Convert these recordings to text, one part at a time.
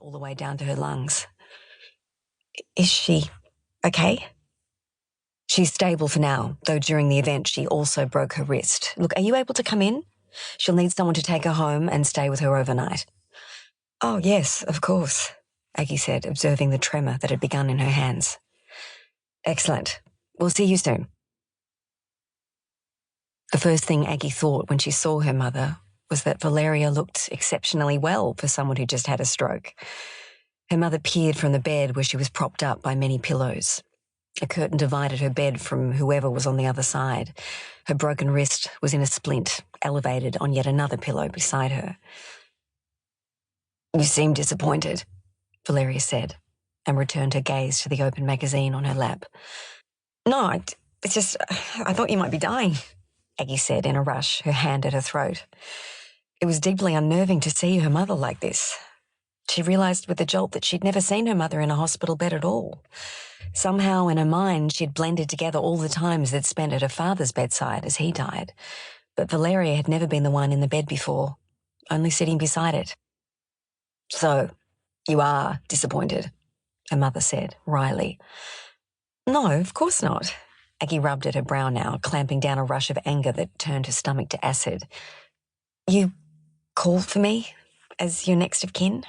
all the way down to her lungs. Is she okay? She's stable for now, though during the event she also broke her wrist. Look, are you able to come in? She'll need someone to take her home and stay with her overnight. Oh, yes, of course, Aggie said, observing the tremor that had begun in her hands. Excellent. We'll see you soon. The first thing Aggie thought when she saw her mother was that Valeria looked exceptionally well for someone who just had a stroke. Her mother peered from the bed where she was propped up by many pillows. A curtain divided her bed from whoever was on the other side. Her broken wrist was in a splint, elevated on yet another pillow beside her. You seem disappointed, Valeria said, and returned her gaze to the open magazine on her lap. No, it's just, I thought you might be dying, Aggie said in a rush, her hand at her throat. It was deeply unnerving to see her mother like this. She realised with a jolt that she'd never seen her mother in a hospital bed at all. Somehow in her mind she'd blended together all the times they'd spent at her father's bedside as he died. But Valeria had never been the one in the bed before, only sitting beside it. So, you are disappointed, her mother said, wryly. No, of course not. Aggie rubbed at her brow now, clamping down a rush of anger that turned her stomach to acid. You called for me as your next of kin?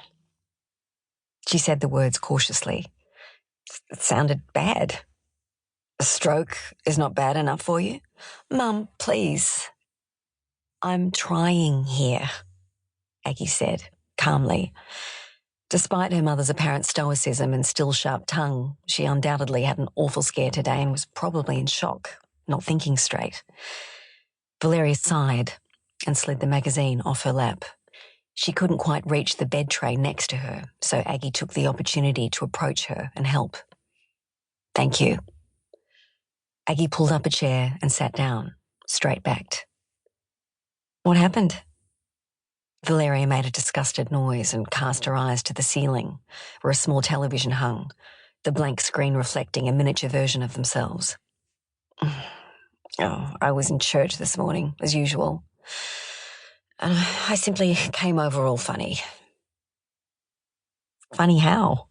She said the words cautiously. It sounded bad. A stroke is not bad enough for you? Mum, please. I'm trying here, Aggie said, calmly. Despite her mother's apparent stoicism and still sharp tongue, she undoubtedly had an awful scare today and was probably in shock, not thinking straight. Valeria sighed and slid the magazine off her lap. She couldn't quite reach the bed tray next to her, so Aggie took the opportunity to approach her and help. Thank you. Aggie pulled up a chair and sat down, straight-backed. What happened? Valeria made a disgusted noise and cast her eyes to the ceiling, where a small television hung, the blank screen reflecting a miniature version of themselves. Oh, I was in church this morning, as usual. And I simply came over all funny. Funny how?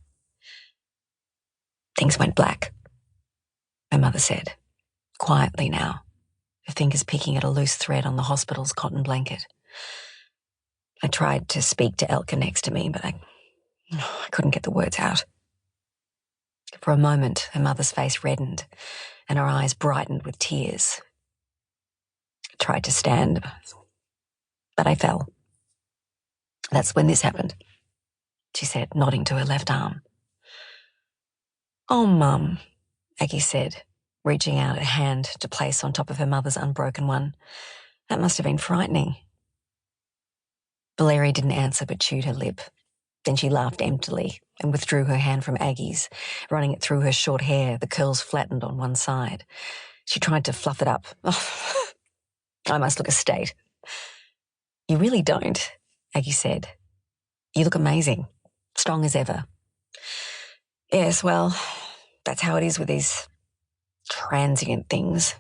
Things went black, her mother said, quietly now, her fingers picking at a loose thread on the hospital's cotton blanket. I tried to speak to Elka next to me, but I couldn't get the words out. For a moment, her mother's face reddened and her eyes brightened with tears. I tried to stand, but I fell. That's when this happened, she said, nodding to her left arm. Oh, Mum, Aggie said, reaching out a hand to place on top of her mother's unbroken one. That must have been frightening. Valeria didn't answer but chewed her lip. Then she laughed emptily and withdrew her hand from Aggie's, running it through her short hair, the curls flattened on one side. She tried to fluff it up. Oh, I must look a state. You really don't, Aggie said. You look amazing, strong as ever. Yes, well, that's how it is with these transient things,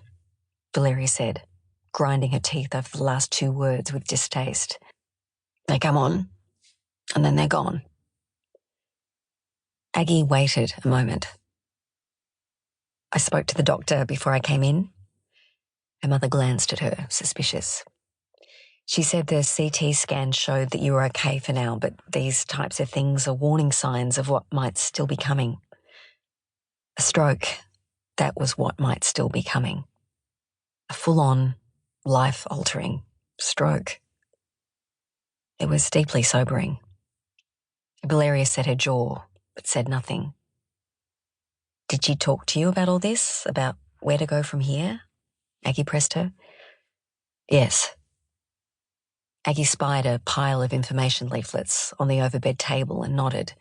Valeria said, grinding her teeth over the last two words with distaste. They come on, and then they're gone. Aggie waited a moment. I spoke to the doctor before I came in. Her mother glanced at her, suspicious. She said the CT scan showed that you were okay for now, but these types of things are warning signs of what might still be coming. A stroke, that was what might still be coming. A full-on, life-altering stroke. It was deeply sobering. Valeria set her jaw, but said nothing. Did she talk to you about all this, about where to go from here? Aggie pressed her. Yes. Aggie spied a pile of information leaflets on the overbed table and nodded,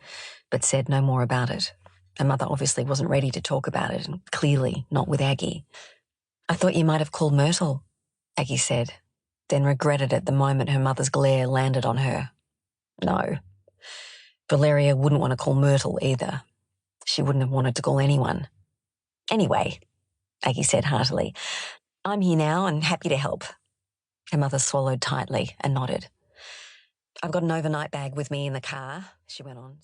but said no more about it. Her mother obviously wasn't ready to talk about it, and clearly not with Aggie. I thought you might have called Myrtle, Aggie said, then regretted it the moment her mother's glare landed on her. No. Valeria wouldn't want to call Myrtle either. She wouldn't have wanted to call anyone. Anyway, Aggie said heartily, I'm here now and happy to help. Her mother swallowed tightly and nodded. I've got an overnight bag with me in the car, she went on.